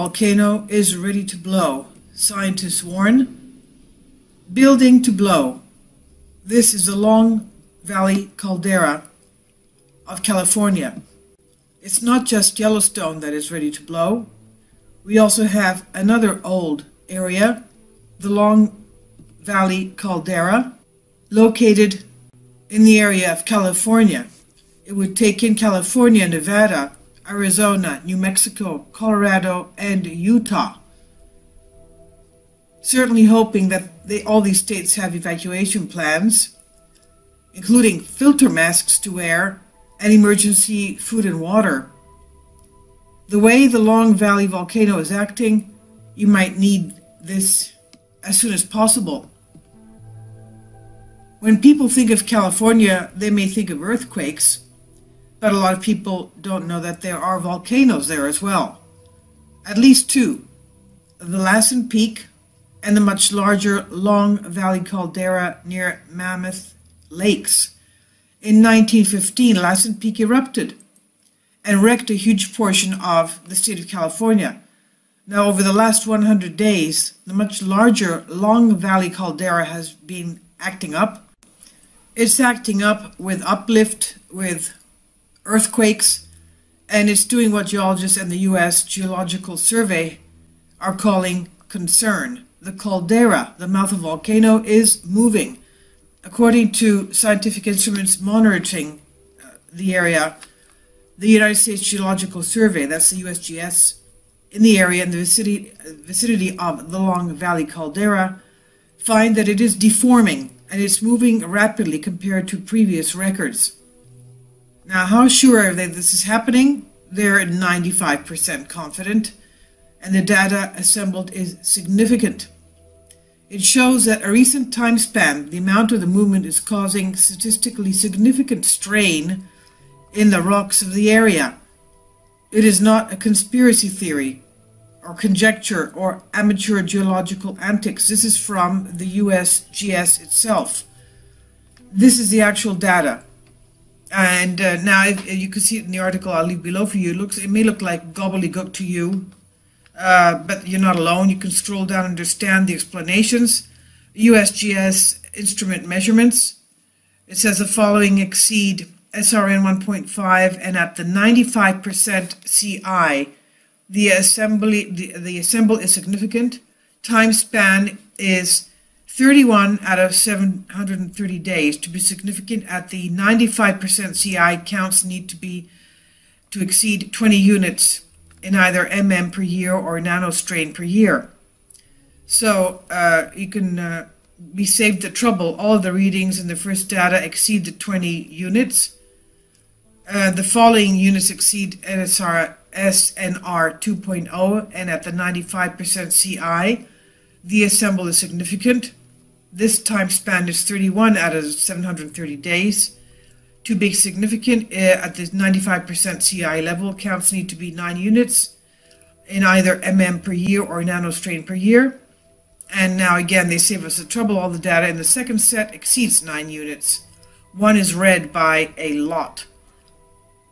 volcano is ready to blow. Scientists warn. Building to blow. This is the Long Valley caldera of California. It's not just Yellowstone that is ready to blow. We also have another old area, the Long Valley caldera, located in the area of California. It would take in California, Nevada, Arizona, New Mexico, Colorado, and Utah. Certainly hoping that all these states have evacuation plans, including filter masks to wear and emergency food and water. The way the Long Valley volcano is acting, you might need this as soon as possible. When people think of California, they may think of earthquakes, but a lot of people don't know that there are volcanoes there as well. At least two, the Lassen Peak and the much larger Long Valley caldera near Mammoth Lakes. In 1915, Lassen Peak erupted and wrecked a huge portion of the state of California. Now, over the last 100 days, the much larger Long Valley caldera has been acting up. It's acting up with uplift, with earthquakes, and it's doing what geologists and the U.S. Geological Survey are calling concern. The caldera, the mouth of the volcano, is moving. According to scientific instruments monitoring the area, the United States Geological Survey, that's the USGS, in the area in the vicinity of the Long Valley caldera, find that it is deforming and it's moving rapidly compared to previous records. Now, how sure are they this is happening? They're 95% confident, and the data assembled is significant. It shows that a recent time span, the amount of the movement is causing statistically significant strain in the rocks of the area. It is not a conspiracy theory or conjecture or amateur geological antics. This is from the USGS itself. This is the actual data. And now if you can see it in the article I'll leave below for you. It may look like gobbledygook to you, but you're not alone. You can scroll down and understand the explanations. USGS instrument measurements. It says the following exceed SRN 1.5, and at the 95% CI, the assemble is significant. Time span is 31 out of 730 days. To be significant at the 95% CI, counts need to exceed 20 units in either mm per year or nanostrain per year. So you can be saved the trouble. All of the readings in the first data exceed the 20 units. The following units exceed SNR 2.0, and at the 95% CI, the assemble is significant. This time span is 31 out of 730 days. To be significant at the 95% CI level, counts need to be 9 units in either mm per year or nanostrain per year. And now again, they save us the trouble. All the data in the second set exceeds 9 units. One is read by a lot.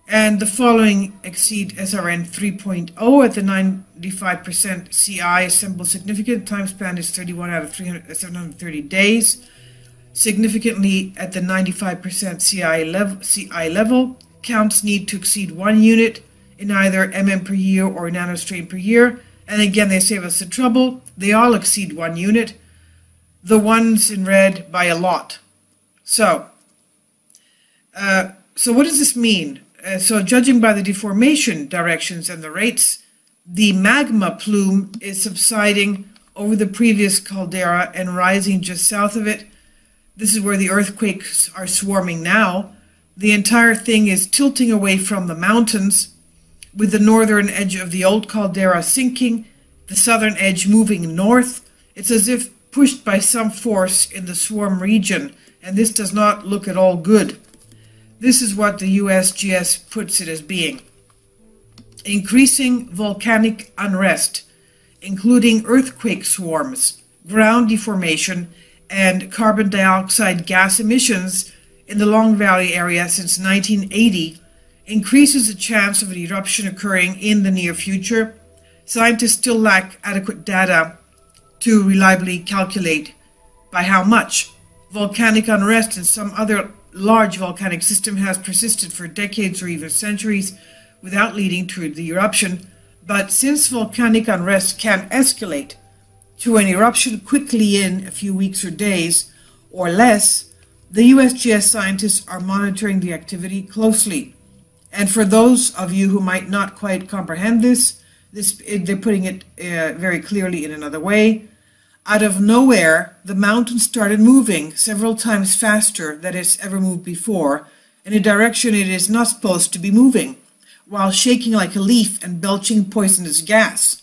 And the following exceed SRN 3.0 at the 95% CI, assemble significant. Time span is 31 out of 730 days. Significantly at the 95% CI level, counts need to exceed 1 unit in either mm per year or nanostrain per year. And again, they save us the trouble. They all exceed 1 unit. The ones in red by a lot. So what does this mean? So judging by the deformation directions and the rates, the magma plume is subsiding over the previous caldera and rising just south of it. This is where the earthquakes are swarming now. The entire thing is tilting away from the mountains, with the northern edge of the old caldera sinking, the southern edge moving north. It's as if pushed by some force in the swarm region, and this does not look at all good. This is what the USGS puts it as being. Increasing volcanic unrest, including earthquake swarms, ground deformation, and carbon dioxide gas emissions in the Long Valley area since 1980, increases the chance of an eruption occurring in the near future. Scientists still lack adequate data to reliably calculate by how much. Volcanic unrest in some other large volcanic system has persisted for decades or even centuries without leading to the eruption. But since volcanic unrest can escalate to an eruption quickly in a few weeks or days or less, the USGS scientists are monitoring the activity closely. And for those of you who might not quite comprehend this, they're putting it very clearly in another way. Out of nowhere, the mountain started moving several times faster than it's ever moved before, in a direction it is not supposed to be moving, while shaking like a leaf and belching poisonous gas.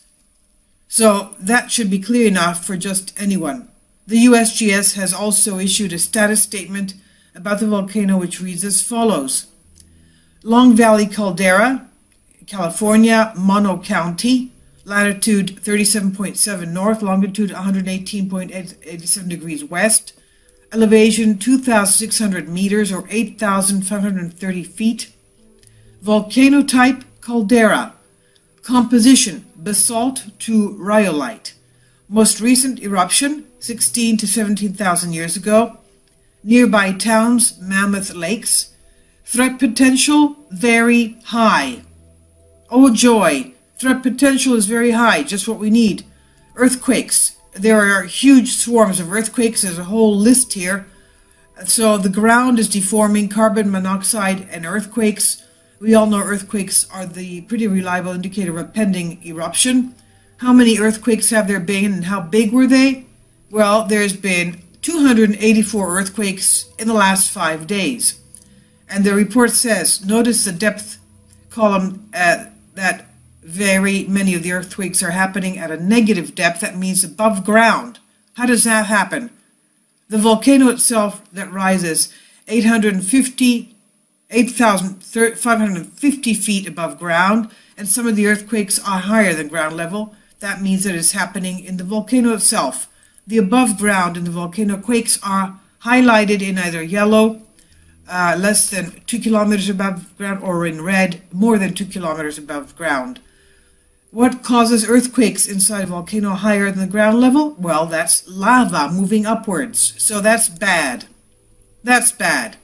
So that should be clear enough for just anyone. The USGS has also issued a status statement about the volcano which reads as follows. Long Valley Caldera, California, Mono County, latitude 37.7 north, longitude 118.87 degrees west, elevation 2,600 meters or 8,530 feet. Volcano type, caldera. Composition, basalt to rhyolite. Most recent eruption, 16 to 17,000 years ago. Nearby towns, Mammoth Lakes. Threat potential, very high. Oh joy, threat potential is very high, just what we need. Earthquakes. There are huge swarms of earthquakes. There's a whole list here. So the ground is deforming, carbon monoxide and earthquakes. We all know earthquakes are the pretty reliable indicator of a pending eruption. How many earthquakes have there been and how big were they? Well, there's been 284 earthquakes in the last 5 days. And the report says, notice the depth column that very many of the earthquakes are happening at a negative depth. That means above ground. How does that happen? The volcano itself that rises 8,550 feet above ground, and some of the earthquakes are higher than ground level. That means that it's happening in the volcano itself. The above ground in the volcano quakes are highlighted in either yellow, less than 2 kilometers above ground, or in red, more than 2 kilometers above ground. What causes earthquakes inside a volcano higher than the ground level? Well, that's lava moving upwards. So that's bad. That's bad.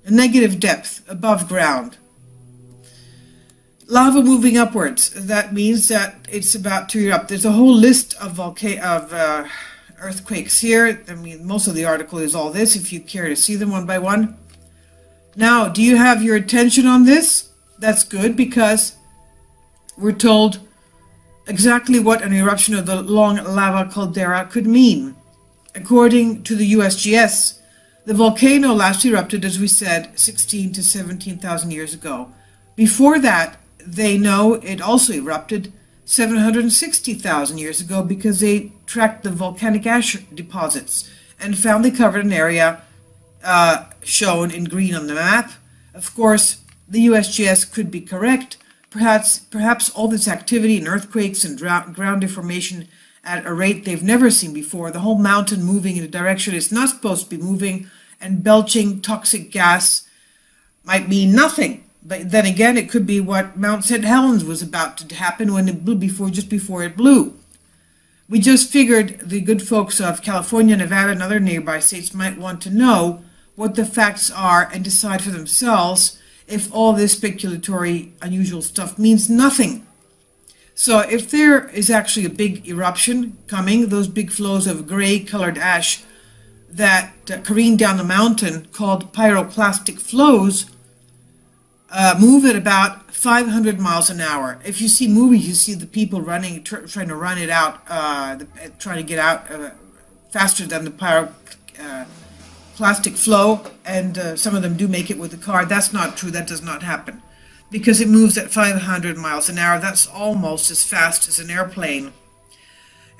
A negative depth above ground. Lava moving upwards. That means that it's about to erupt. There's a whole list of earthquakes here. I mean, most of the article is all this, if you care to see them one by one. Now, do you have your attention on this? That's good, because we're told exactly what an eruption of the long lava caldera could mean. According to the USGS, the volcano last erupted, as we said, 16 to 17,000 years ago. Before that, they know it also erupted 760,000 years ago, because they tracked the volcanic ash deposits and found they covered an area shown in green on the map. Of course, the USGS could be correct. Perhaps all this activity and earthquakes and ground deformation at a rate they've never seen before, the whole mountain moving in a direction it's not supposed to be moving and belching toxic gas, might mean nothing. But then again, it could be what Mount St. Helens was about to happen when it blew just before it blew. We just figured the good folks of California, Nevada, and other nearby states might want to know what the facts are and decide for themselves if all this speculatory, unusual stuff means nothing. So if there is actually a big eruption coming, those big flows of gray-colored ash that careen down the mountain, called pyroclastic flows, move at about 500 miles an hour. If you see movies, you see the people running, trying to run it out, trying to get out faster than the pyroclastic flow, and some of them do make it with a car. That's not true. That does not happen, because it moves at 500 miles an hour. That's almost as fast as an airplane.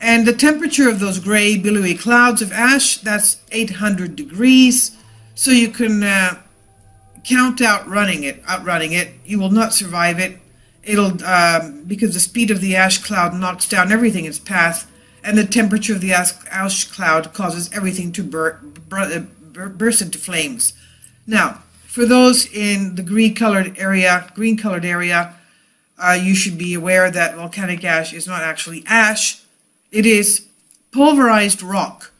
And the temperature of those gray, billowy clouds of ash, that's 800 degrees. So you can count outrunning it. You will not survive it. It'll because the speed of the ash cloud knocks down everything in its path, and the temperature of the ash cloud causes everything to burst into flames. Now, for those in the green-colored area, you should be aware that volcanic ash is not actually ash. It is pulverized rock.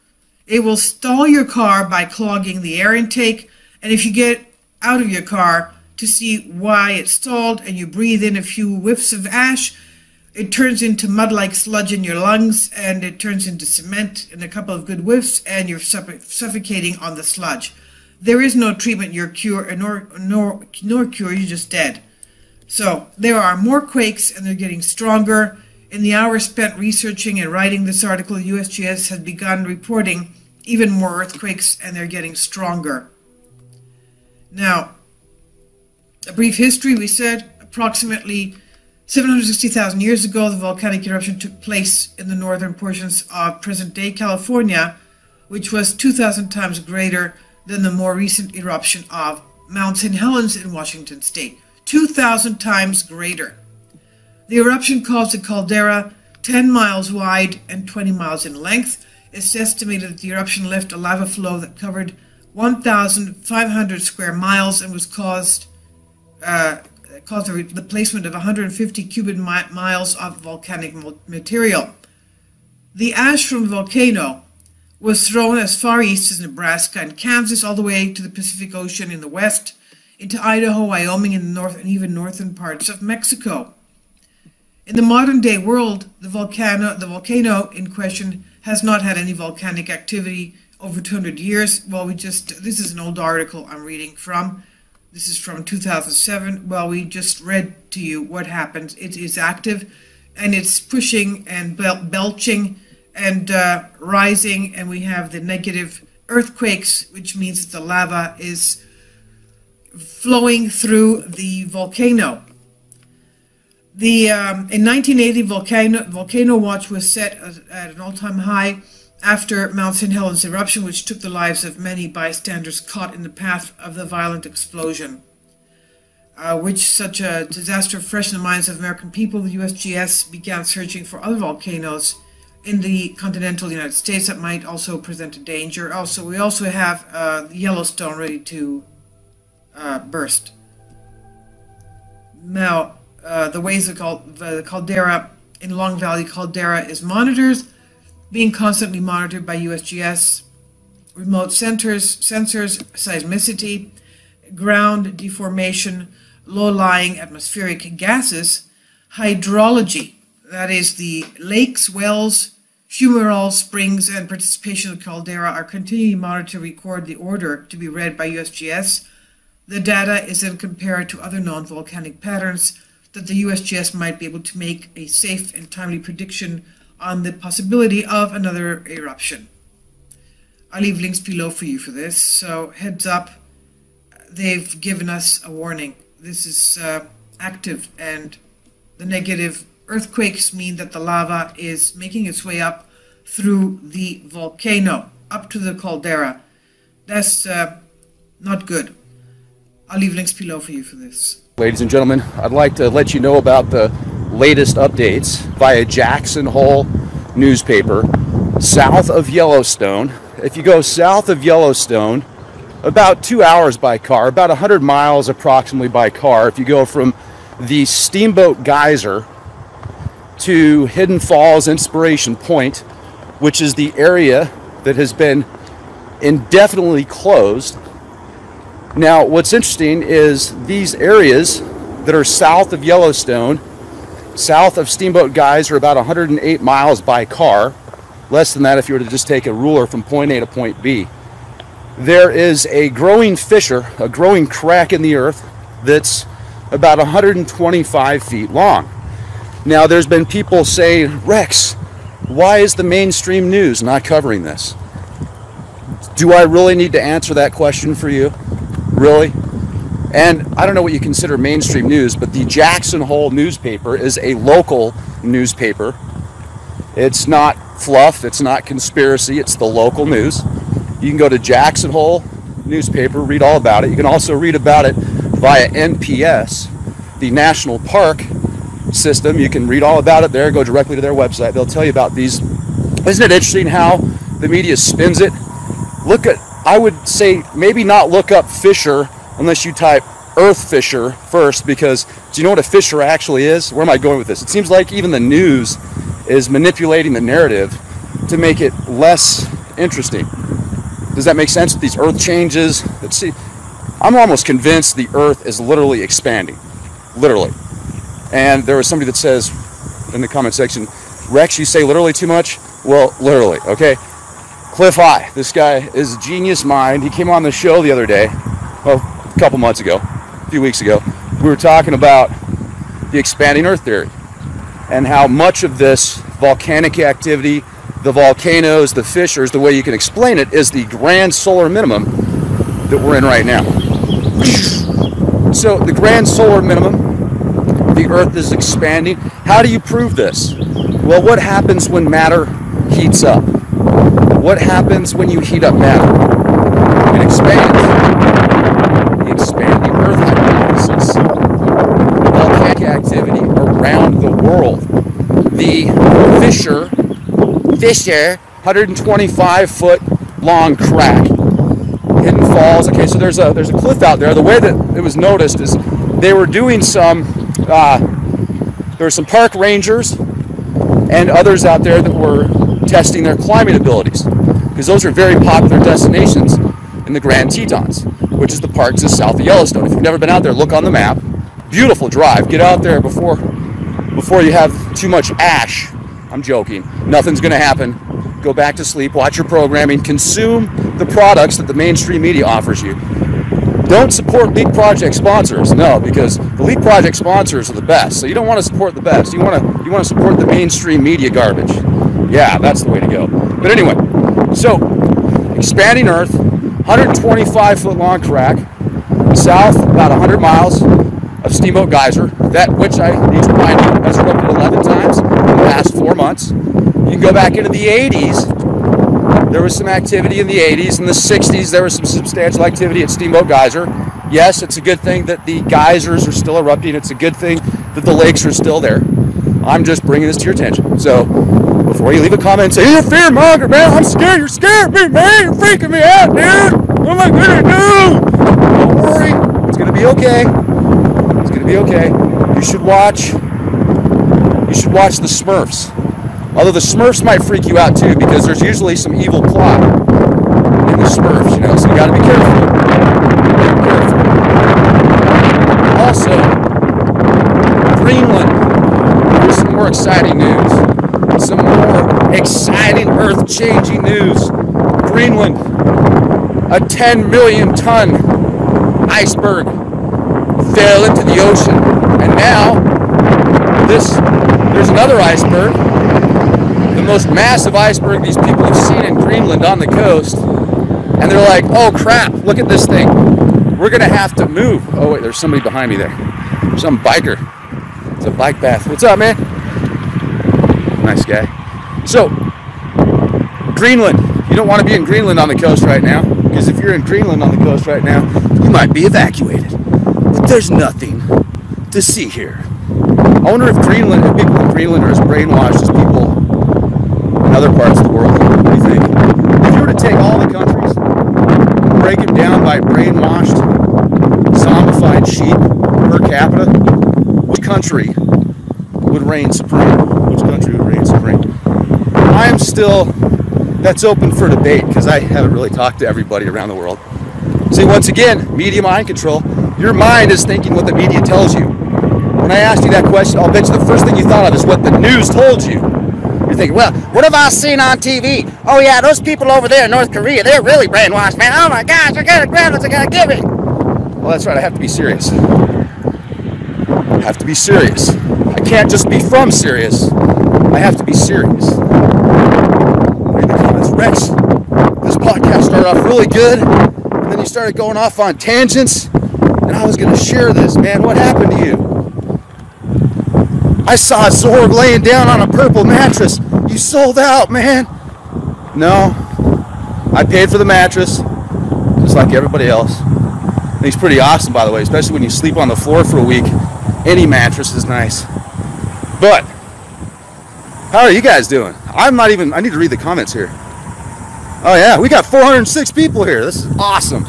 It will stall your car by clogging the air intake, and if you get out of your car to see why it stalled and you breathe in a few whiffs of ash, it turns into mud-like sludge in your lungs, and it turns into cement in a couple of good whiffs, and you're suffocating on the sludge. There is no treatment, nor cure, you're just dead. So there are more quakes, and they're getting stronger. In the hours spent researching and writing this article, USGS has begun reporting even more earthquakes, and they're getting stronger. Now, a brief history, we said approximately 760,000 years ago, the volcanic eruption took place in the northern portions of present-day California, which was 2,000 times greater than the more recent eruption of Mount St. Helens in Washington state. 2,000 times greater. The eruption caused a caldera 10 miles wide and 20 miles in length. It's estimated that the eruption left a lava flow that covered 1,500 square miles and was caused the placement of 150 cubic miles of volcanic material. The ash from the volcano was thrown as far east as Nebraska and Kansas, all the way to the Pacific Ocean in the west, into Idaho, Wyoming in the north, and even northern parts of Mexico. In the modern day world, the volcano in question has not had any volcanic activity over 200 years. Well, this is an old article I'm reading from. This is from 2007. Well, we just read to you what happened. It is active, and it's pushing and belching and rising, and we have the negative earthquakes, which means that the lava is flowing through the volcano. In 1980, Volcano Watch was set at an all-time high after Mount St. Helens eruption, which took the lives of many bystanders caught in the path of the violent explosion. Which such a disaster freshened the minds of American people, the USGS began searching for other volcanoes in the continental United States that might also present a danger. We also have Yellowstone ready to burst. Now, the ways of the caldera in Long Valley caldera is being constantly monitored by USGS, remote sensors, seismicity, ground deformation, low-lying atmospheric gases, hydrology, that is the lakes, wells, fumarole springs, and participation of the caldera are continually monitored to record the order to be read by USGS. The data is then compared to other known volcanic patterns that the USGS might be able to make a safe and timely prediction on the possibility of another eruption. I'll leave links below for you for this, so heads up, they've given us a warning. This is active, and the negative earthquakes mean that the lava is making its way up through the volcano, up to the caldera. That's not good. I'll leave links below for you for this. Ladies and gentlemen, I'd like to let you know about the latest updates via Jackson Hole newspaper, south of Yellowstone. If you go south of Yellowstone, about 2 hours by car, about 100 miles approximately by car, if you go from the Steamboat Geyser to Hidden Falls Inspiration Point, which is the area that has been indefinitely closed. Now, what's interesting is these areas that are south of Yellowstone, south of Steamboat Geyser, about 108 miles by car, less than that if you were to just take a ruler from point A to point B. There is a growing fissure, a growing crack in the earth that's about 125 feet long. Now, there's been people saying, Rex, why is the mainstream news not covering this? Do I really need to answer that question for you? Really? And I don't know what you consider mainstream news, but the Jackson Hole newspaper is a local newspaper. It's not fluff, it's not conspiracy, it's the local news. You can go to Jackson Hole newspaper, read all about it. You can also read about it via NPS, the National Park System. You can read all about it there, go directly to their website. They'll tell you about these. Isn't it interesting how the media spins it? I would say maybe not look up fissure unless you type Earth fissure first, because do you know what a fissure actually is? Where am I going with this? It seems like even the news is manipulating the narrative to make it less interesting. Does that make sense with these Earth changes? Let's see. I'm almost convinced the Earth is literally expanding. Literally. And there was somebody that says in the comment section, Rex, you say literally too much? Well, literally, okay? Cliff High, this guy is a genius mind. He came on the show the other day, well, a couple months ago, a few weeks ago. We were talking about the expanding Earth theory and how much of this volcanic activity, the volcanoes, the fissures, the way you can explain it is the grand solar minimum that we're in right now. So the grand solar minimum, the Earth is expanding. How do you prove this? Well, what happens when matter heats up? What happens when you heat up matter? It expands. The expanding Earth hypothesis. Volcanic activity around the world. The fissure, 125-foot long crack. Hidden Falls. Okay, so there's a cliff out there. The way that it was noticed is they were doing some. There were some park rangers and others out there that were testing their climbing abilities, because those are very popular destinations in the Grand Tetons, which is the park just south of Yellowstone. If you've never been out there, look on the map. Beautiful drive. Get out there before you have too much ash. I'm joking. Nothing's going to happen. Go back to sleep. Watch your programming. Consume the products that the mainstream media offers you. Don't support LIKE project sponsors. No, because the LIKE project sponsors are the best. So you don't want to support the best. You want to support the mainstream media garbage. Yeah, that's the way to go. But anyway, so expanding Earth, 125-foot long crack, south about 100 miles of Steamboat Geyser, that which I need to remind you has erupted 11 times in the past 4 months. You can go back into the 80s. There was some activity in the 80s. In the 60s, there was some substantial activity at Steamboat Geyser. Yes, it's a good thing that the geysers are still erupting. It's a good thing that the lakes are still there. I'm just bringing this to your attention. So before you leave a comment and say, you're a fear monger, man, I'm scared. You're scaring me, man. You're freaking me out, dude. What am I going to do? Don't worry. It's going to be okay. It's going to be okay. You should watch the Smurfs. Although the Smurfs might freak you out too, because there's usually some evil plot in the Smurfs, you know, so you got to be careful. Also, Greenland. Here's some more exciting news. Some more exciting, earth-changing news. Greenland, a 10 million ton iceberg fell into the ocean, and now there's another iceberg. The most massive iceberg these people have seen in Greenland on the coast, and they're like, oh crap, look at this thing, we're gonna have to move. Oh wait, there's somebody behind me there, some biker. It's a bike path. What's up, man? Nice guy. So Greenland, you don't want to be in Greenland on the coast right now, because if you're in Greenland on the coast right now, you might be evacuated, but there's nothing to see here. I wonder if people in Greenland are as brainwashed as people in other parts of the world. What do you think? If you were to take all the countries, break it down by brainwashed, zombified sheep per capita, which country would reign supreme? Which country would reign supreme? That's open for debate, because I haven't really talked to everybody around the world. See, once again, media mind control. Your mind is thinking what the media tells you. When I asked you that question, I'll bet you the first thing you thought of is what the news told you. You're thinking, well, what have I seen on TV? Oh yeah, those people over there in North Korea, they're really brainwashed, man. Oh my gosh, they're gonna grab us, they're gonna give it. Well, that's right, I have to be serious. I have to be serious. I can't just be from serious. I have to be serious. Read the comments. Rex, this podcast started off really good, and then you started going off on tangents, and I was gonna share this, man. What happened to you? I saw Zorg laying down on a purple mattress. You sold out, man. No, I paid for the mattress, just like everybody else. And he's pretty awesome, by the way, especially when you sleep on the floor for a week. Any mattress is nice. But how are you guys doing? I need to read the comments here. Oh yeah, we got 406 people here. This is awesome.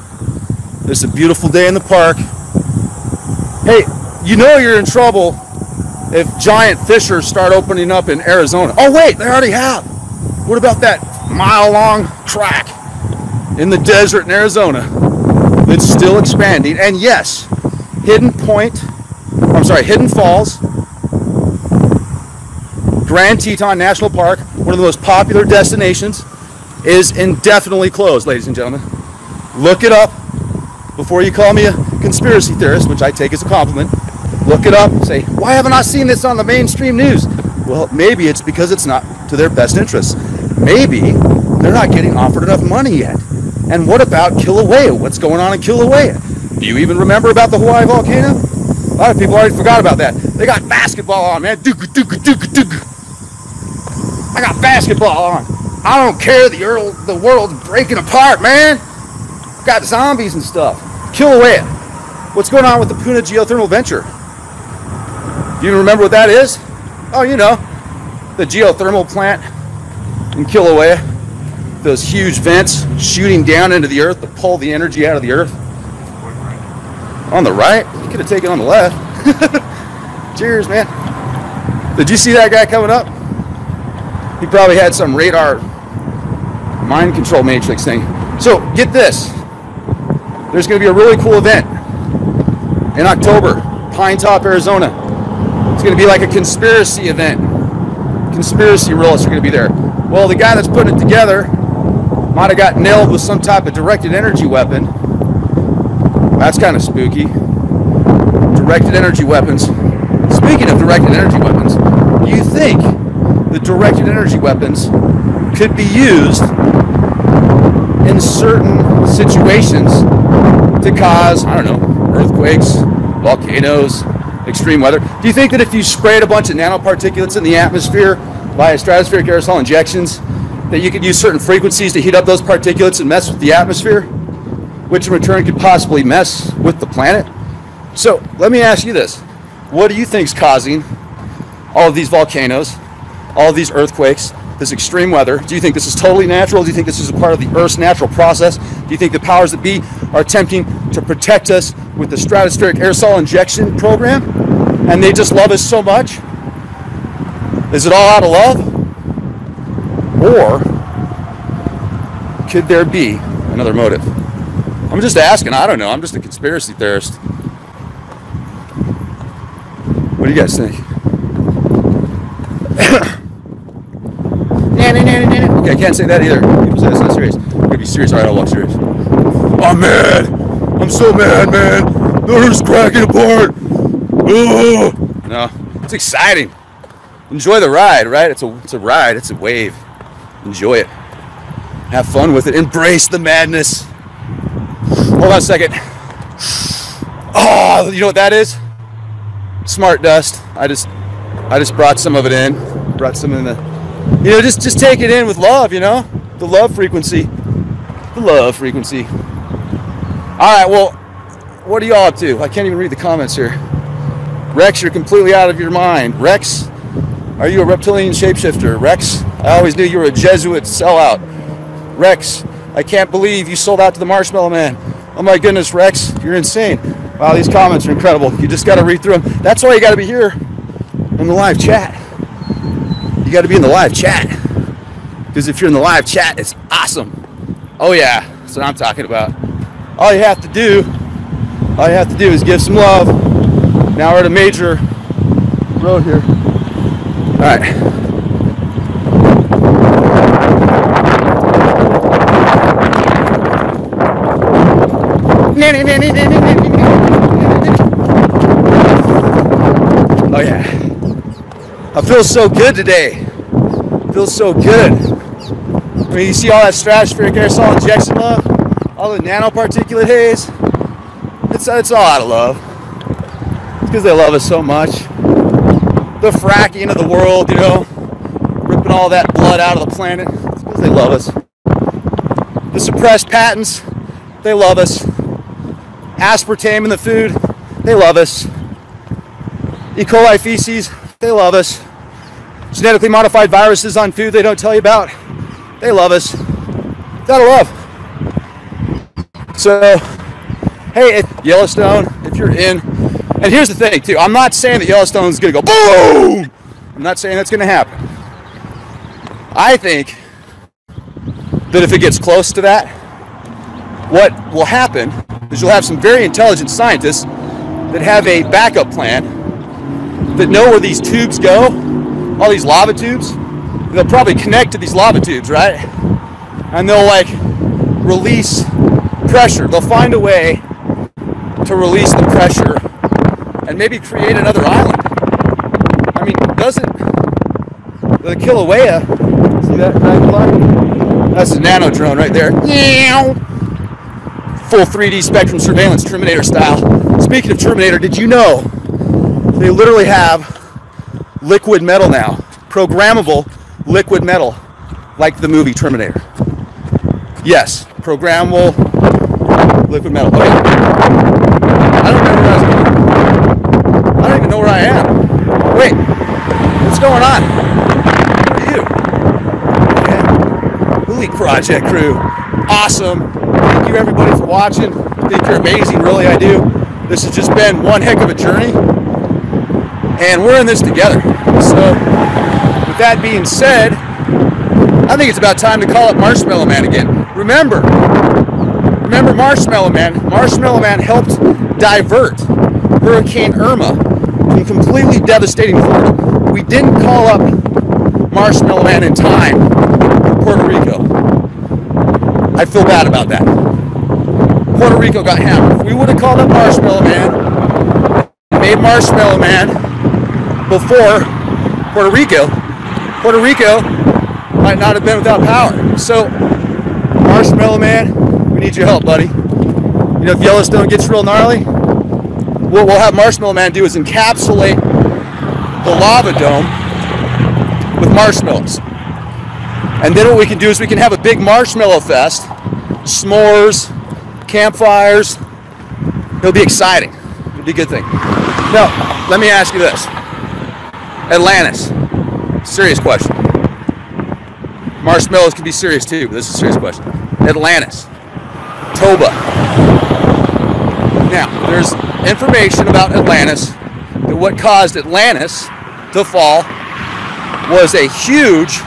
This is a beautiful day in the park. Hey, you know you're in trouble if giant fissures start opening up in Arizona. Oh wait, they already have. What about that mile-long crack in the desert in Arizona that's still expanding? And yes, Hidden Falls, Grand Teton National Park, one of the most popular destinations, is indefinitely closed, ladies and gentlemen. Look it up before you call me a conspiracy theorist, which I take as a compliment. Look it up, say, why haven't I seen this on the mainstream news? Well, maybe it's because it's not to their best interests. Maybe they're not getting offered enough money yet. And what about Kilauea? What's going on in Kilauea? Do you even remember about the Hawaii volcano? A lot of people already forgot about that. They got basketball on, man. I got basketball on. I don't care, the world's breaking apart, man. Got zombies and stuff. Kilauea. What's going on with the Puna geothermal venture? Do you remember what that is? Oh, you know, the geothermal plant in Kilauea. Those huge vents shooting down into the earth to pull the energy out of the earth. On the right? You could have taken on the left. Cheers, man. Did you see that guy coming up? He probably had some radar mind control matrix thing. So get this. There's going to be a really cool event in October, Pine Top, Arizona. It's going to be like a conspiracy event. Conspiracy realists are going to be there. Well, the guy that's putting it together might have got nailed with some type of directed energy weapon. That's kind of spooky. Directed energy weapons. Speaking of directed energy weapons, do you think the directed energy weapons could be used in certain situations to cause, I don't know, earthquakes, volcanoes, extreme weather? Do you think that if you sprayed a bunch of nanoparticulates in the atmosphere via stratospheric aerosol injections, that you could use certain frequencies to heat up those particulates and mess with the atmosphere, which in return could possibly mess with the planet? So let me ask you this. What do you think is causing all of these volcanoes, all of these earthquakes, this extreme weather? Do you think this is totally natural? Do you think this is a part of the Earth's natural process? Do you think the powers that be are attempting to protect us with the stratospheric aerosol injection program? And they just love us so much? Is it all out of love? Or could there be another motive? I'm just asking. I don't know. I'm just a conspiracy theorist. What do you guys think? Okay, I can't say that either. People say that's not serious. I'm gonna be serious. All right, I'll walk serious. I'm mad. I'm so mad, man. The Earth's cracking apart. Oh. No, it's exciting. Enjoy the ride, right? It's a ride. It's a wave. Enjoy it. Have fun with it. Embrace the madness. Hold on a second. Oh, you know what that is? Smart dust. I just brought some of it in. Brought some in the, you know, just take it in with love, you know? The love frequency. The love frequency. Alright, well, what are y'all up to? I can't even read the comments here. Rex, you're completely out of your mind. Rex, are you a reptilian shapeshifter? Rex, I always knew you were a Jesuit sellout. Rex, I can't believe you sold out to the Marshmallow Man. Oh my goodness, Rex, you're insane. Wow, these comments are incredible. You just got to read through them. That's why you got to be here in the live chat. You got to be in the live chat. Because if you're in the live chat, it's awesome. Oh yeah, that's what I'm talking about. All you have to do is give some love. Now we're at a major road here. All right. Oh yeah. I feel so good today. I feel so good. I mean, you see all that stratospheric aerosol injection love? All the nanoparticulate haze? It's all out of love. It's because they love us so much. The fracking of the world, you know, ripping all that blood out of the planet. It's because they love us. The suppressed patents, they love us. Aspartame in the food, they love us. E. coli feces, they love us. Genetically modified viruses on food they don't tell you about, they love us. It's out of love. So, hey, Yellowstone, if you're in And here's the thing, too. I'm not saying that Yellowstone's going to go boom. I'm not saying that's going to happen. I think that if it gets close to that, what will happen is you'll have some very intelligent scientists that have a backup plan, that know where these tubes go, all these lava tubes. They'll probably connect to these lava tubes, right? And they'll like release pressure. They'll find a way to release the pressure and maybe create another island. I mean, doesn't the Kilauea, see that dragonfly? That's a nano drone right there. Full 3D spectrum surveillance, Terminator style. Speaking of Terminator, did you know they literally have liquid metal now? Programmable liquid metal, like the movie Terminator. Yes, programmable liquid metal. Okay. I don't remember where I was going. I don't even know where I am. Wait, what's going on? Who are you? Okay. The LIKE Project crew. Awesome. Thank you everybody for watching. I think you're amazing, really I do. This has just been one heck of a journey. And we're in this together. So, with that being said, I think it's about time to call up Marshmallow Man again. Remember Marshmallow Man. Marshmallow Man helped divert Hurricane Irma from completely devastating Florida. We didn't call up Marshmallow Man in time for Puerto Rico. I feel bad about that. Puerto Rico got hammered. If we would have called up Marshmallow Man, made Marshmallow Man before Puerto Rico might not have been without power. So, Marshmallow Man, we need your help, buddy. You know, if Yellowstone gets real gnarly, what we'll have Marshmallow Man do is encapsulate the lava dome with marshmallows. And then what we can do is we can have a big marshmallow fest, s'mores, campfires. It'll be exciting. It'll be a good thing. Now, let me ask you this. Atlantis. Serious question. Marshmallows can be serious too, but this is a serious question. Atlantis. Toba. Now, there's information about Atlantis that what caused Atlantis to fall was a huge,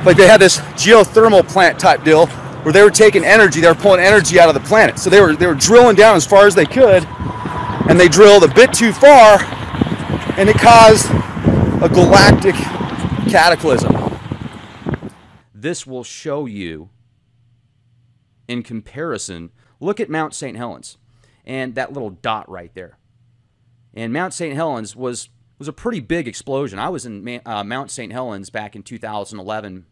like they had this geothermal plant type deal where they were taking energy, they were pulling energy out of the planet. So they were drilling down as far as they could, and they drilled a bit too far, and it caused a galactic cataclysm. This will show you, in comparison, look at Mount St. Helens and that little dot right there. And Mount St. Helens was a pretty big explosion. I was in Mount St. Helens back in 2011.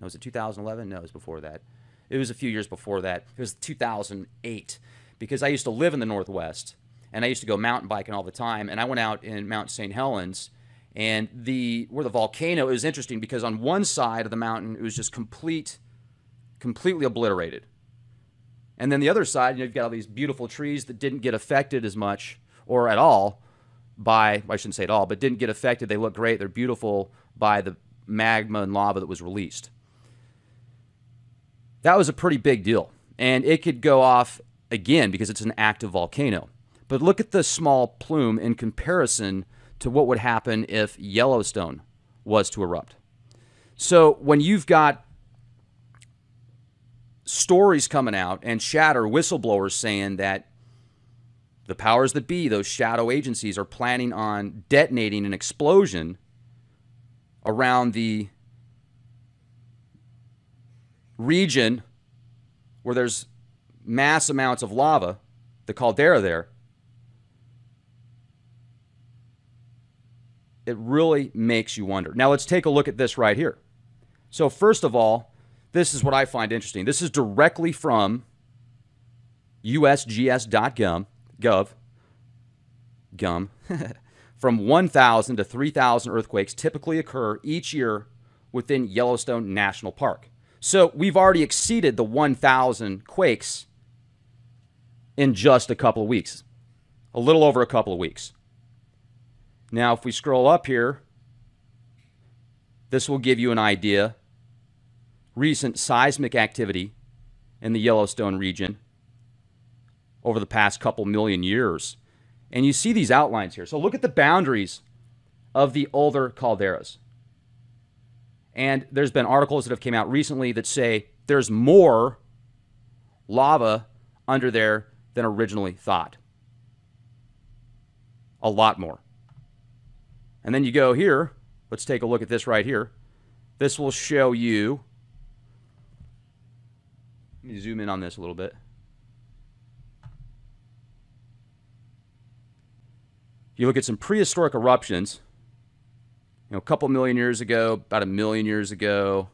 Was it 2011? No, it was before that. It was a few years before that. It was 2008, because I used to live in the Northwest, and I used to go mountain biking all the time, and I went out in Mount St. Helens, and where the volcano, it was interesting because on one side of the mountain, it was just completely obliterated. And then the other side, you've got all these beautiful trees that didn't get affected as much, or at all, by, I shouldn't say at all, but didn't get affected. They look great. They're beautiful by the magma and lava that was released. That was a pretty big deal. And it could go off again because it's an active volcano. But look at the small plume in comparison to what would happen if Yellowstone was to erupt. So when you've got stories coming out and whistleblowers saying that the powers that be, those shadow agencies, are planning on detonating an explosion around the region where there's mass amounts of lava, the caldera there, it really makes you wonder. Now let's take a look at this right here. So first of all, this is what I find interesting. This is directly from usgs.gov. From 1,000 to 3,000 earthquakes typically occur each year within Yellowstone National Park. So we've already exceeded the 1,000 quakes in just a couple of weeks. A little over a couple of weeks. Now, if we scroll up here, this will give you an idea. Recent seismic activity in the Yellowstone region over the past couple million years. And you see these outlines here. So look at the boundaries of the older calderas. And there's been articles that have came out recently that say there's more lava under there than originally thought. A lot more. And then you go here. Let's take a look at this right here. This will show you. Let me zoom in on this a little bit. You look at some prehistoric eruptions, a couple million years ago, about 1 million years ago,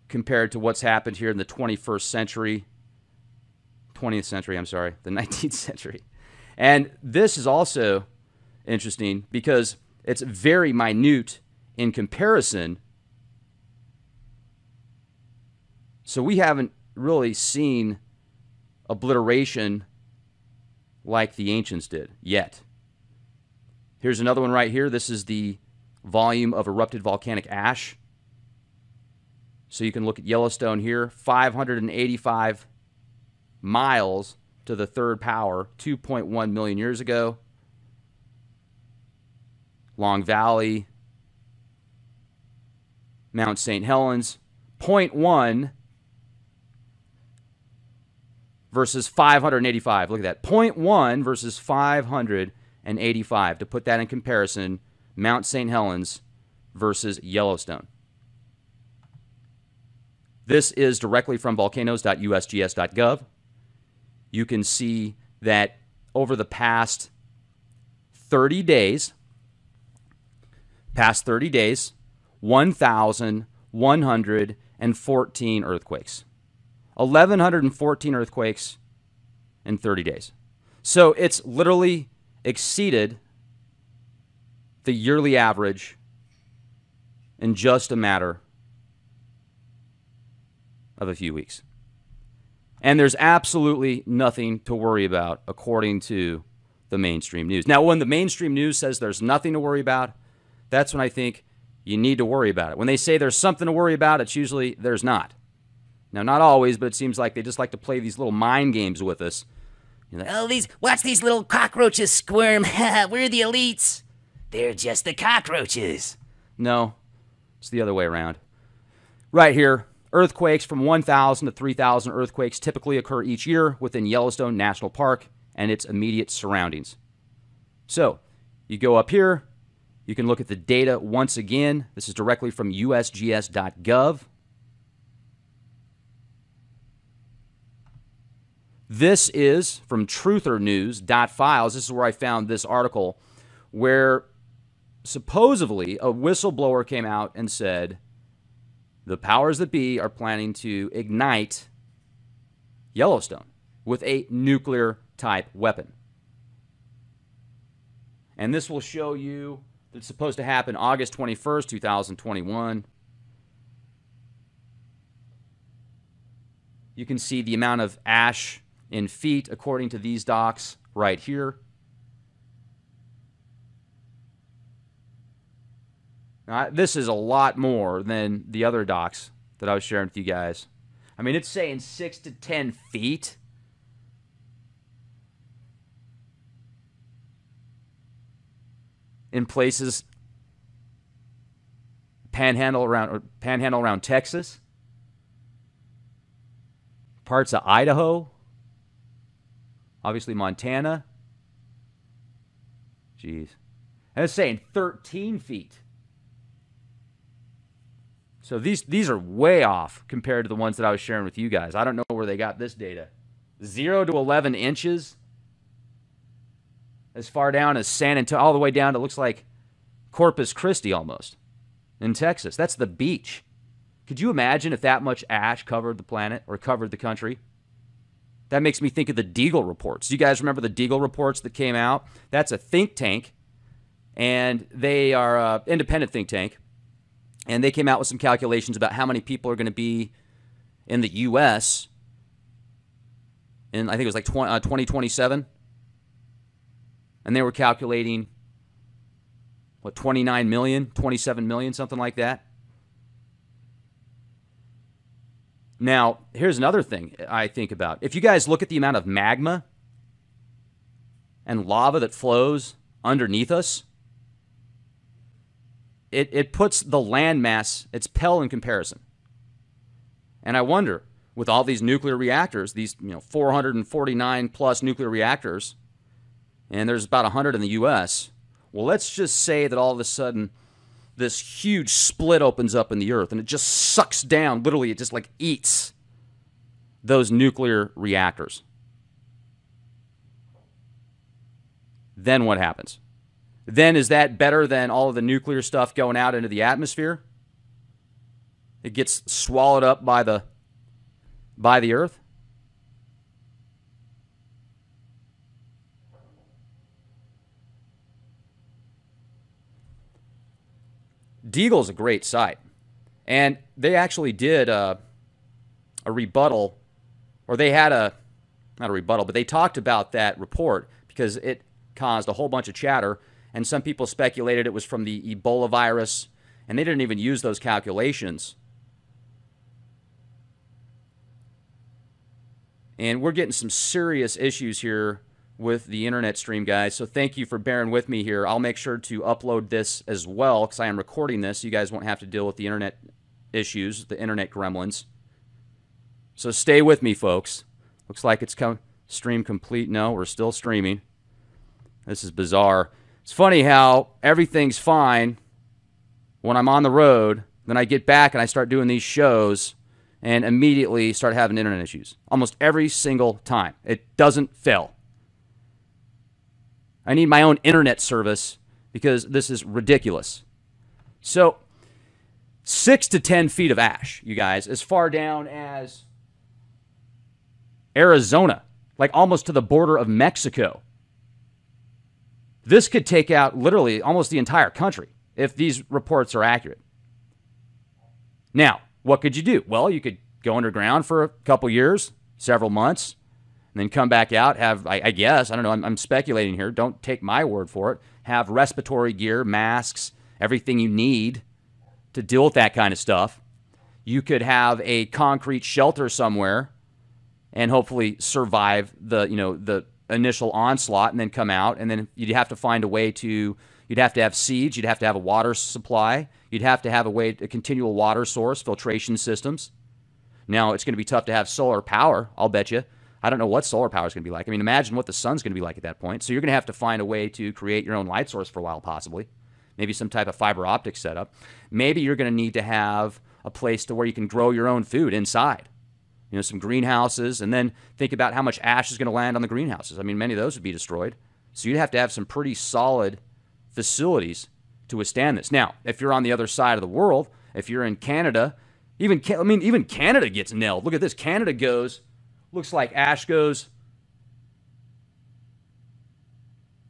compared to what's happened here in the 21st century, 20th century, I'm sorry, the 19th century. And this is also interesting because it's very minute in comparison. So we haven't really seen obliteration like the ancients did yet. Here's another one right here. This is the volume of erupted volcanic ash. So you can look at Yellowstone here, 585 miles to the third power, 2.1 million years ago. Long Valley, Mount St. Helens, 0.1 versus 585. Look at that, 0.1 versus 585. To put that in comparison, Mount St. Helens versus Yellowstone. This is directly from volcanoes.usgs.gov. You can see that over the past 30 days, 1,114 earthquakes. 1,114 earthquakes in 30 days. So it's literally exceeded the yearly average in just a matter of a few weeks. And there's absolutely nothing to worry about according to the mainstream news. Now, when the mainstream news says there's nothing to worry about, that's when I think you need to worry about it. When they say there's something to worry about, it's usually there's not. Now, not always, but it seems like they just like to play these little mind games with us. Like, oh, watch these little cockroaches squirm. We're the elites. They're just the cockroaches. No, it's the other way around. Right here, earthquakes from 1,000 to 3,000 earthquakes typically occur each year within Yellowstone National Park and its immediate surroundings. So, you go up here, you can look at the data once again. This is directly from usgs.gov. This is from truthernews.files. This is where I found this article where supposedly a whistleblower came out and said the powers that be are planning to ignite Yellowstone with a nuclear-type weapon. And this will show you that it's supposed to happen August 21st, 2021. You can see the amount of ash in feet according to these docs right here. Now, this is a lot more than the other docs that I was sharing with you guys. I mean, it's saying 6 to 10 feet. In places, panhandle around Texas, parts of Idaho, obviously Montana. Jeez. And it's saying 13 feet. So these are way off compared to the ones that I was sharing with you guys. I don't know where they got this data. 0 to 11 inches. As far down as San Antonio, all the way down to looks like Corpus Christi almost in Texas. That's the beach. Could you imagine if that much ash covered the planet or covered the country? That makes me think of the Deagle reports. Do you guys remember the Deagle reports that came out? That's a think tank, and they are an independent think tank, and they came out with some calculations about how many people are going to be in the U.S. in, I think it was like 2027. And they were calculating, what, 29 million, 27 million, something like that. Now, here's another thing I think about. If you guys look at the amount of magma and lava that flows underneath us, it puts the landmass, it's pale in comparison. And I wonder, with all these nuclear reactors, these 449 plus nuclear reactors, and there's about 100 in the U.S., well, let's just say that all of a sudden this huge split opens up in the earth and it just sucks down, literally it just like eats those nuclear reactors. Then what happens? Then is that better than all of the nuclear stuff going out into the atmosphere? It gets swallowed up by the earth? Deagle's a great site. And they actually did a rebuttal, or they had not a rebuttal, but they talked about that report because it caused a whole bunch of chatter, and some people speculated it was from the Ebola virus, and they didn't even use those calculations. And we're getting some serious issues here with the internet stream, guys, so thank you for bearing with me here. I'll make sure to upload this as well because I am recording this. So you guys won't have to deal with the internet issues, the internet gremlins. So stay with me, folks. Looks like it's stream complete. No, we're still streaming. This is bizarre. It's funny how everything's fine when I'm on the road, then I get back and I start doing these shows and immediately start having internet issues. Almost every single time. It doesn't fail. I need my own internet service because this is ridiculous. So, 6 to 10 feet of ash, you guys, as far down as Arizona, like almost to the border of Mexico. This could take out literally almost the entire country if these reports are accurate. Now, what could you do? Well, you could go underground for a couple years, several months, and then come back out, have, I guess, I don't know, I'm speculating here, don't take my word for it, have respiratory gear, masks, everything you need to deal with that kind of stuff. You could have a concrete shelter somewhere and hopefully survive the initial onslaught and then come out, and then you'd have to find a way to, you'd have to have seeds, you'd have to have a water supply, you'd have to have a continual water source, filtration systems. Now, it's going to be tough to have solar power, I'll bet you. I don't know what solar power is going to be like. I mean, imagine what the sun's going to be like at that point. So you're going to have to find a way to create your own light source for a while, possibly. Maybe some type of fiber optic setup. Maybe you're going to need to have a place to where you can grow your own food inside. You know, some greenhouses, and then think about how much ash is going to land on the greenhouses. I mean, many of those would be destroyed. So you'd have to have some pretty solid facilities to withstand this. Now, if you're on the other side of the world, if you're in Canada, even Canada gets nailed. Look at this. Canada goes, looks like ash goes,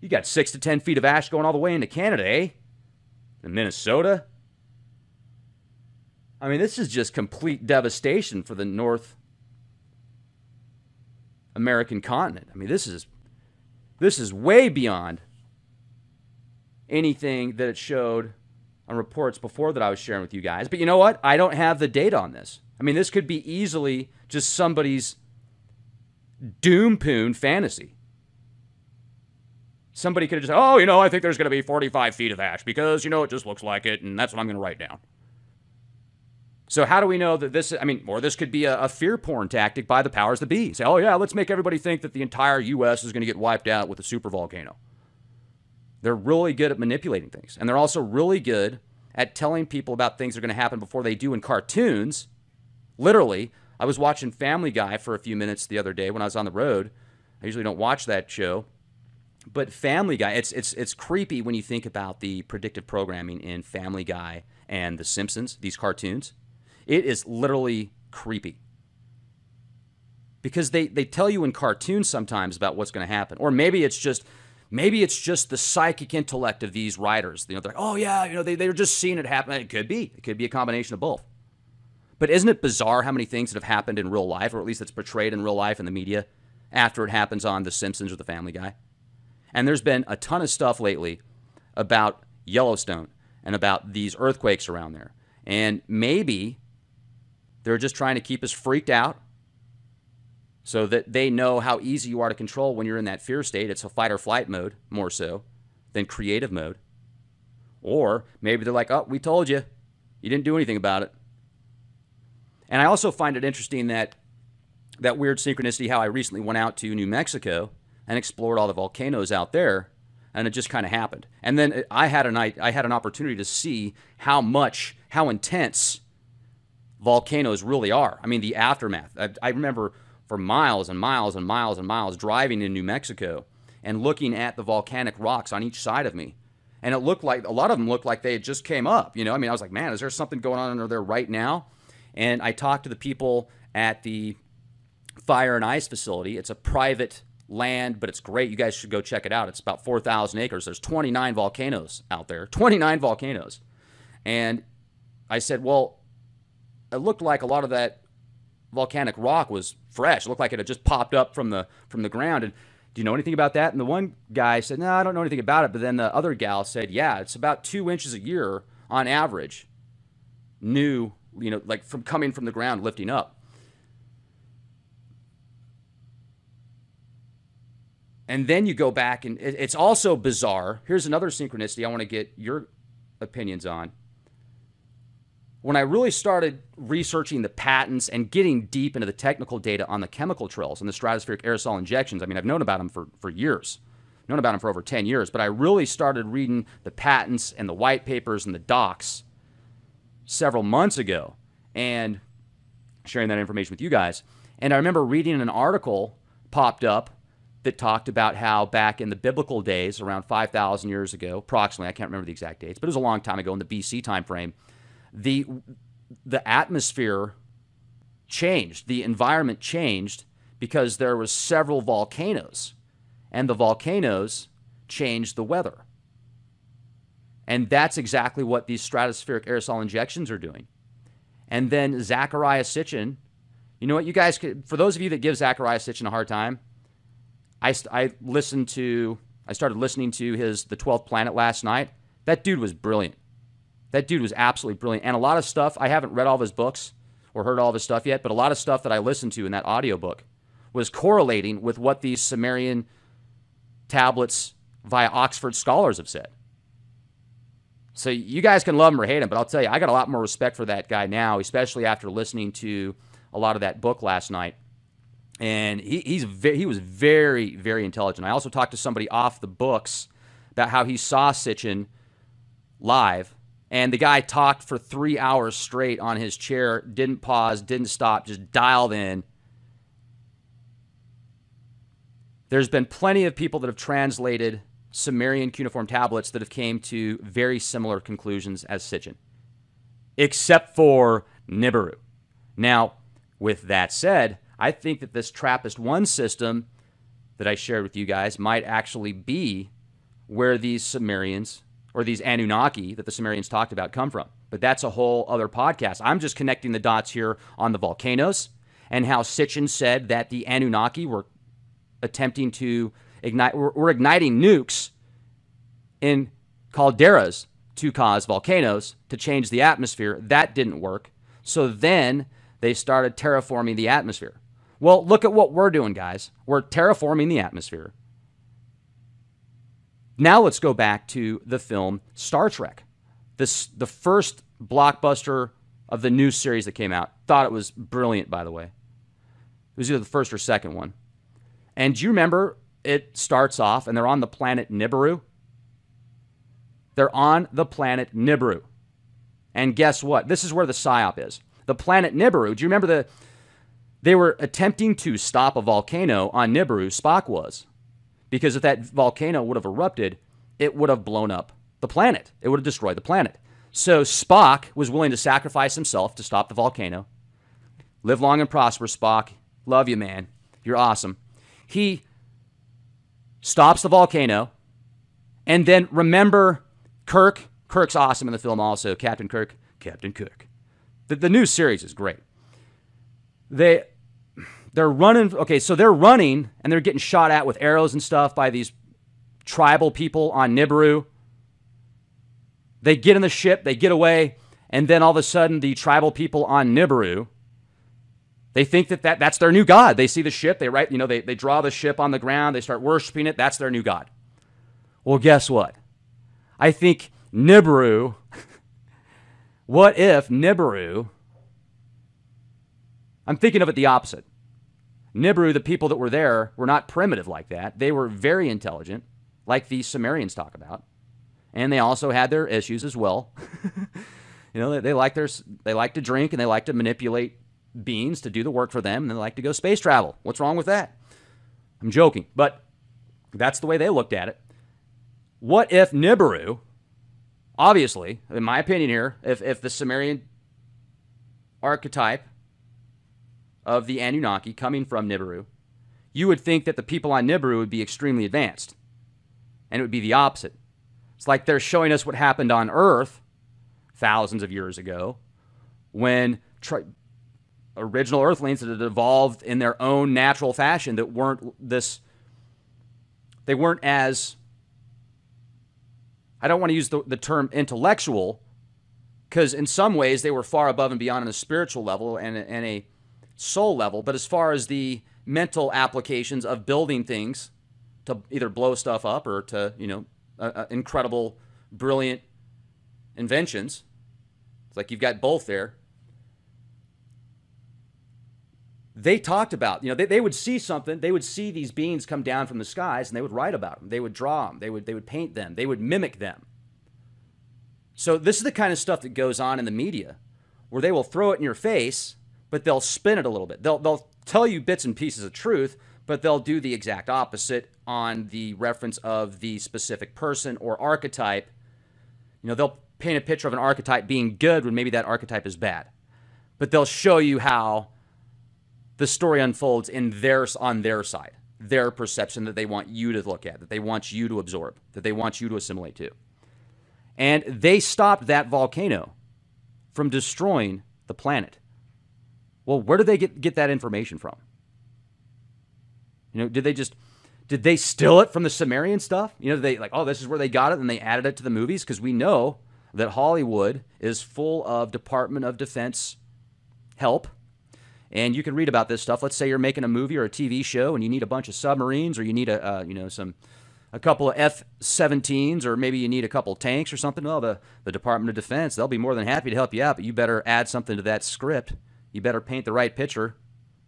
you got 6 to 10 feet of ash going all the way into Canada, eh? In Minnesota? I mean, this is just complete devastation for the North American continent. I mean, this is way beyond anything that it showed on reports before that I was sharing with you guys. But you know what? I don't have the data on this. I mean, this could be easily just somebody's doom-poon fantasy. Somebody could have just said, oh, I think there's going to be 45 feet of ash because, it just looks like it, and that's what I'm going to write down. So how do we know that this, or this could be a fear porn tactic by the powers that be. Say, oh yeah, let's make everybody think that the entire U.S. is going to get wiped out with a super volcano. They're really good at manipulating things. And they're also really good at telling people about things that are going to happen before they do in cartoons. Literally, I was watching Family Guy for a few minutes the other day when I was on the road. I usually don't watch that show. But Family Guy, it's creepy when you think about the predictive programming in Family Guy and The Simpsons, these cartoons. It is literally creepy. Because they tell you in cartoons sometimes about what's going to happen. Or maybe it's just the psychic intellect of these writers. They're like, oh yeah, they're just seeing it happen. It could be. It could be a combination of both. But isn't it bizarre how many things that have happened in real life, or at least it's portrayed in real life in the media, after it happens on The Simpsons or The Family Guy? And there's been a ton of stuff lately about Yellowstone and about these earthquakes around there. And maybe they're just trying to keep us freaked out so that they know how easy you are to control when you're in that fear state. It's a fight or flight mode more so than creative mode. Or maybe they're like, oh, we told you. You didn't do anything about it. And I also find it interesting that weird synchronicity, how I recently went out to New Mexico and explored all the volcanoes out there, and it just kind of happened. And then I had an opportunity to see how intense volcanoes really are. I mean, the aftermath. I remember for miles and miles and miles and miles driving in New Mexico and looking at the volcanic rocks on each side of me. And it looked like, a lot of them looked like they had just came up. You know, I mean, I was like, man, is there something going on under there right now? And I talked to the people at the Fire and Ice facility. It's a private land, but it's great. You guys should go check it out. It's about 4,000 acres. There's 29 volcanoes out there. 29 volcanoes. And I said, well, it looked like a lot of that volcanic rock was fresh. It looked like it had just popped up from the ground. And do you know anything about that? And the one guy said, no, I don't know anything about it. But then the other gal said, yeah, it's about 2 inches a year on average. New, you know, like from coming from the ground, lifting up. And then you go back, and it's also bizarre. Here's another synchronicity I want to get your opinions on. When I really started researching the patents and getting deep into the technical data on the chemical trails and the stratospheric aerosol injections, I mean, I've known about them for years. I've known about them for over 10 years, but I really started reading the patents and the white papers and the docs several months ago and sharing that information with you guys. And I remember reading an article popped up that talked about how back in the biblical days, around 5,000 years ago, approximately, I can't remember the exact dates, but it was a long time ago in the BC time frame, the atmosphere changed, the environment changed because there was several volcanoes, and the volcanoes changed the weather. And that's exactly what these stratospheric aerosol injections are doing. And then Zecharia Sitchin, you know what, you guys could, for those of you that give Zecharia Sitchin a hard time, I started listening to the 12th Planet last night. That dude was brilliant. That dude was absolutely brilliant. And a lot of stuff, I haven't read all of his books or heard all of his stuff yet, but a lot of stuff that I listened to in that audiobook was correlating with what these Sumerian tablets via Oxford scholars have said. So you guys can love him or hate him, but I'll tell you, I got a lot more respect for that guy now, especially after listening to a lot of that book last night. And he was very, very intelligent. I also talked to somebody off the books about how he saw Sitchin live, and the guy talked for 3 hours straight on his chair, didn't pause, didn't stop, just dialed in. There's been plenty of people that have translated Sumerian cuneiform tablets that have came to very similar conclusions as Sitchin, except for Nibiru. Now, with that said, I think that this TRAPPIST-1 system that I shared with you guys might actually be where these Sumerians, or these Anunnaki that the Sumerians talked about, come from. But that's a whole other podcast. I'm just connecting the dots here on the volcanoes and how Sitchin said that the Anunnaki were attempting to we're igniting nukes in calderas to cause volcanoes, to change the atmosphere. That didn't work. So then they started terraforming the atmosphere. Well, look at what we're doing, guys. We're terraforming the atmosphere. Now let's go back to the film Star Trek. The first blockbuster of the new series that came out. Thought it was brilliant, by the way. It was either the first or second one. And do you remember, it starts off and they're on the planet Nibiru? They're on the planet Nibiru. And guess what? This is where the psyop is. The planet Nibiru, do you remember they were attempting to stop a volcano on Nibiru, Spock was. Because if that volcano would have erupted, it would have blown up the planet. It would have destroyed the planet. So Spock was willing to sacrifice himself to stop the volcano. Live long and prosper, Spock. Love you, man. You're awesome. He stops the volcano. And then remember Kirk. Kirk's awesome in the film also. Captain Kirk. Captain Kirk. The new series is great. They're running. Okay, so they're running and they're getting shot at with arrows and stuff by these tribal people on Nibiru. They get in the ship, they get away, and then all of a sudden the tribal people on Nibiru They think that, that's their new god. They see the ship, they write, they draw the ship on the ground, they start worshiping it, that's their new god. Well, guess what? I think Nibiru, what if Nibiru, I'm thinking of it the opposite. Nibiru, the people that were there, were not primitive like that. They were very intelligent, like the Sumerians talk about. And they also had their issues as well. They like to drink and they like to manipulate beings to do the work for them, and they like to go space travel. What's wrong with that? I'm joking, but that's the way they looked at it. What if Nibiru, obviously, in my opinion here, if the Sumerian archetype of the Anunnaki coming from Nibiru, you would think that the people on Nibiru would be extremely advanced, and it would be the opposite. It's like they're showing us what happened on Earth thousands of years ago when original Earthlings that had evolved in their own natural fashion that they weren't as, I don't want to use the term intellectual, because in some ways they were far above and beyond on a spiritual level and a soul level, but as far as the mental applications of building things to either blow stuff up or to, incredible, brilliant inventions, it's like you've got both there. They talked about, they would see something, they would see these beings come down from the skies, and they would write about them. They would draw them. They would paint them. They would mimic them. So this is the kind of stuff that goes on in the media, where they will throw it in your face, but they'll spin it a little bit. They'll tell you bits and pieces of truth, but they'll do the exact opposite on the reference of the specific person or archetype. They'll paint a picture of an archetype being good when maybe that archetype is bad. But they'll show you how the story unfolds on their side, their perception that they want you to look at, that they want you to absorb, that they want you to assimilate to. And they stopped that volcano from destroying the planet. Well, where did they get that information from? Did they steal it from the Sumerian stuff? They this is where they got it, and they added it to the movies, because we know that Hollywood is full of Department of Defense help. And you can read about this stuff. Let's say you're making a movie or a TV show, and you need a bunch of submarines, or you need a couple of F-17s, or maybe you need a couple tanks or something. Well, the Department of Defense, they'll be more than happy to help you out, but you better add something to that script. You better paint the right picture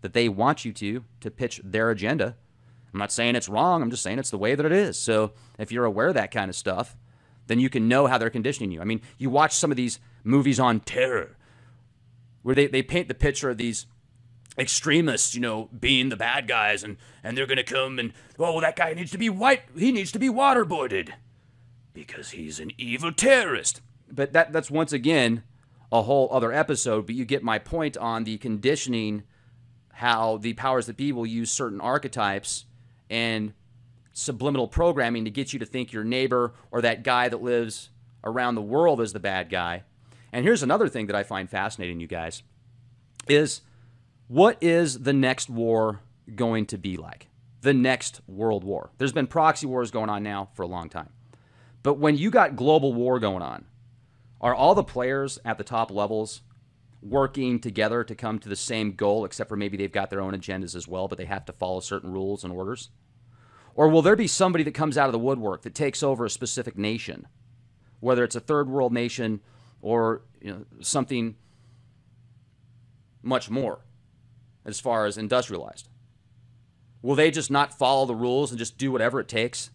that they want you to pitch their agenda. I'm not saying it's wrong. I'm just saying it's the way that it is. So if you're aware of that kind of stuff, then you can know how they're conditioning you. I mean, you watch some of these movies on terror where they paint the picture of these extremists, being the bad guys, and they're going to come and, that guy needs to be white. He needs to be waterboarded because he's an evil terrorist. But that's once again a whole other episode, but you get my point on the conditioning, how the powers that be will use certain archetypes and subliminal programming to get you to think your neighbor or that guy that lives around the world is the bad guy. And here's another thing that I find fascinating, you guys, is what is the next war going to be like? The next world war. There's been proxy wars going on now for a long time. But when you got global war going on, are all the players at the top levels working together to come to the same goal, except for maybe they've got their own agendas as well, but they have to follow certain rules and orders? Or will there be somebody that comes out of the woodwork that takes over a specific nation, whether it's a third world nation or something much more as far as industrialized? Will they just not follow the rules and just do whatever it takes?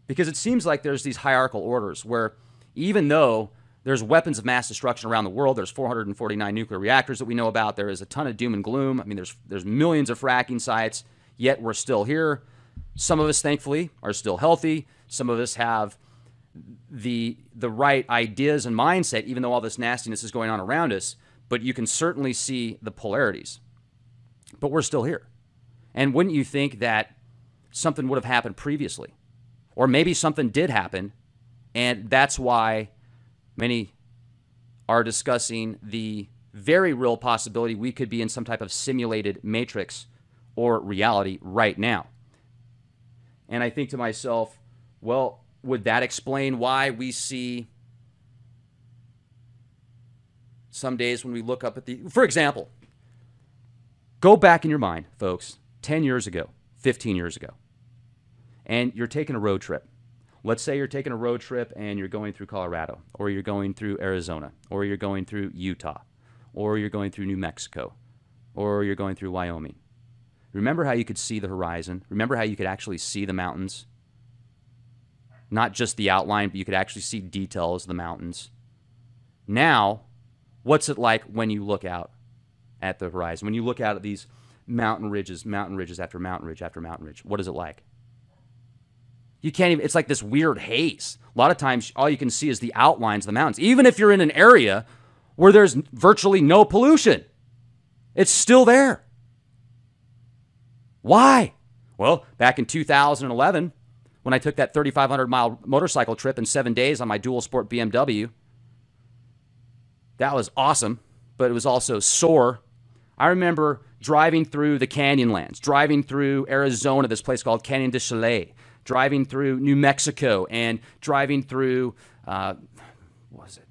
Because it seems like there's these hierarchical orders where even though there's weapons of mass destruction around the world, there's 449 nuclear reactors that we know about, there is a ton of doom and gloom. I mean, there's millions of fracking sites, yet we're still here. Some of us, thankfully, are still healthy. Some of us have the right ideas and mindset, even though all this nastiness is going on around us. But you can certainly see the polarities. But we're still here. And wouldn't you think that something would have happened previously? Or maybe something did happen, and that's why many are discussing the very real possibility we could be in some type of simulated matrix or reality right now. And I think to myself, well, would that explain why we see some days when we look up at the, for example, Go back in your mind, folks, 10 years ago, 15 years ago, and you're taking a road trip. Let's say you're taking a road trip and you're going through Colorado, or you're going through Arizona, or you're going through Utah, or you're going through New Mexico, or you're going through Wyoming. Remember how you could see the horizon? Remember how you could actually see the mountains? Not just the outline, but you could actually see details of the mountains. Now, what's it like when you look out at the horizon? When you look out at these mountain ridges after mountain ridge after mountain ridge, what is it like? You can't even, it's like this weird haze. A lot of times, all you can see is the outlines of the mountains. Even if you're in an area where there's virtually no pollution, it's still there. Why? Well, back in 2011, when I took that 3,500-mile motorcycle trip in 7 days on my dual sport BMW, that was awesome, but it was also sore. I remember driving through the Canyonlands, driving through Arizona, this place called Canyon de Chalet, driving through New Mexico, and driving through, what was it?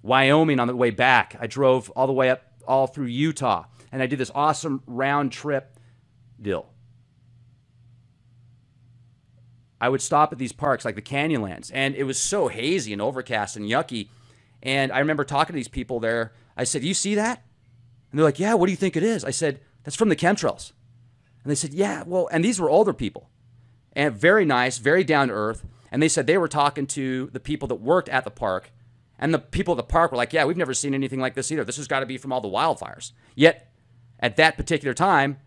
Wyoming on the way back. I drove all the way up, all through Utah, and I did this awesome round trip deal. I would stop at these parks like the Canyonlands, and it was so hazy and overcast and yucky. And I remember talking to these people there. I said, "You see that?" And they're like, "Yeah, what do you think it is?" I said, "That's from the chemtrails." And they said, "Yeah, well," and these were older people. And very nice, very down to earth. And they said they were talking to the people that worked at the park. And the people at the park were like, "Yeah, we've never seen anything like this either. This has got to be from all the wildfires." Yet, at that particular time,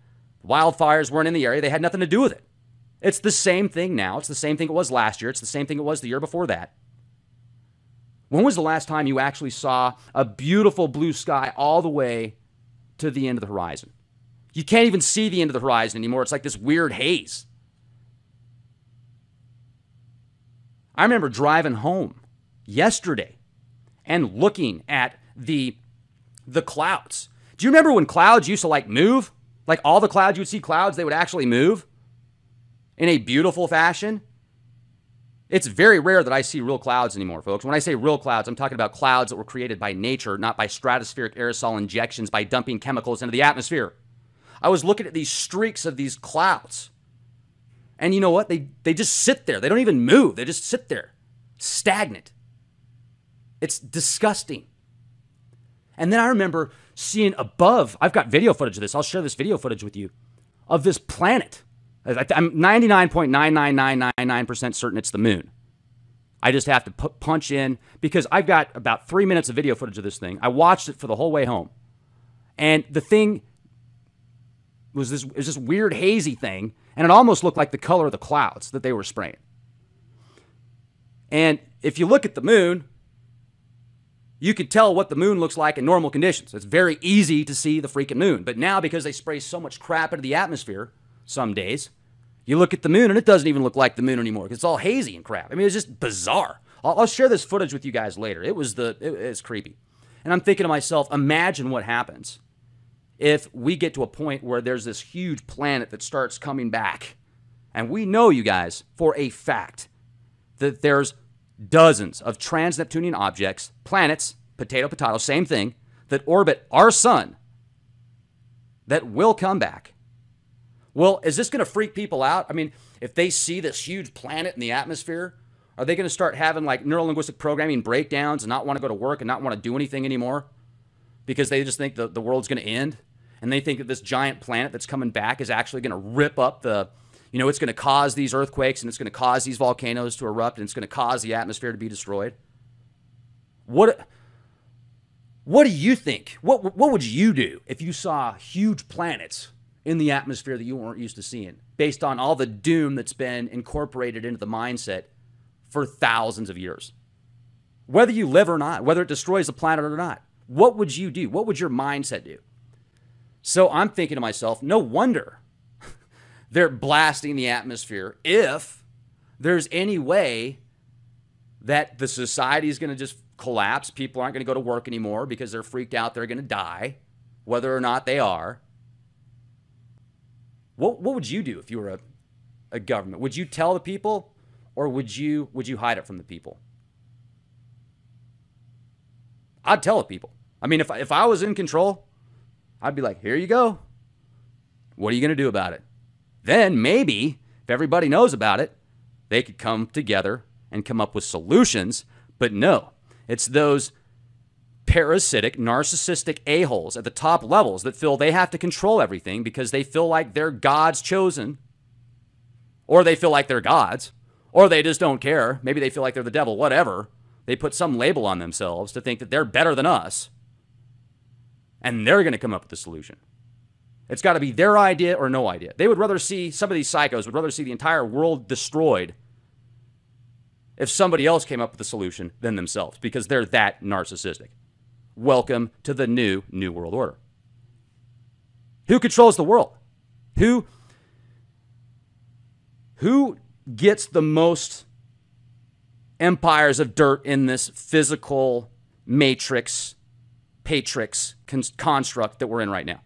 wildfires weren't in the area. They had nothing to do with it. It's the same thing now. It's the same thing it was last year. It's the same thing it was the year before that. When was the last time you actually saw a beautiful blue sky all the way to the end of the horizon? You can't even see the end of the horizon anymore. It's like this weird haze. I remember driving home yesterday and looking at the clouds. Do you remember when clouds used to like move? Like all the clouds, you would see clouds, they would actually move in a beautiful fashion. It's very rare that I see real clouds anymore, folks. When I say real clouds, I'm talking about clouds that were created by nature, not by stratospheric aerosol injections, by dumping chemicals into the atmosphere. I was looking at these streaks of these clouds. And you know what? They just sit there. They don't even move. They just sit there, stagnant. It's disgusting. And then I remember seeing above, I've got video footage of this. I'll share this video footage with you, of this planet. I'm 99.99999% certain it's the moon. I just have to punch in, because I've got about 3 minutes of video footage of this thing. I watched it for the whole way home. And the thing was this weird hazy thing, and it almost looked like the color of the clouds that they were spraying. And if you look at the moon, you can tell what the moon looks like in normal conditions. It's very easy to see the freaking moon. But now, because they spray so much crap into the atmosphere some days, you look at the moon and it doesn't even look like the moon anymore, because it's all hazy and crap. I mean, it's just bizarre. I'll share this footage with you guys later. It's creepy. And I'm thinking to myself, imagine what happens if we get to a point where there's this huge planet that starts coming back. And we know, you guys, for a fact that there's dozens of trans-Neptunian objects, planets, potato, potato, same thing, that orbit our sun that will come back. Well, is this going to freak people out? I mean, if they see this huge planet in the atmosphere, are they going to start having like neuro-linguistic programming breakdowns and not want to go to work and not want to do anything anymore? Because they just think the world's going to end, and they think that this giant planet that's coming back is actually going to rip up it's going to cause these earthquakes, and it's going to cause these volcanoes to erupt, and it's going to cause the atmosphere to be destroyed. What do you think? What would you do if you saw huge planets in the atmosphere that you weren't used to seeing, based on all the doom that's been incorporated into the mindset for thousands of years? Whether you live or not, whether it destroys the planet or not, what would you do? What would your mindset do? So I'm thinking to myself, no wonder they're blasting the atmosphere if there's any way that the society is going to just collapse. People aren't going to go to work anymore because they're freaked out they're going to die, whether or not they are. What would you do if you were a government? Would you tell the people, or would you hide it from the people? I'd tell the people. I mean, if I was in control, I'd be like, here you go. What are you going to do about it? Then maybe, if everybody knows about it, they could come together and come up with solutions. But no, it's those parasitic, narcissistic a-holes at the top levels that feel they have to control everything because they feel like they're God's chosen, or they feel like they're gods, or they just don't care. Maybe they feel like they're the devil, whatever. They put some label on themselves to think that they're better than us, and they're going to come up with the solution. It's got to be their idea or no idea. They would rather see, some of these psychos would rather see the entire world destroyed if somebody else came up with the solution than themselves, because they're that narcissistic. Welcome to the new world order. Who controls the world? Who gets the most empires of dirt in this physical matrix construct that we're in right now?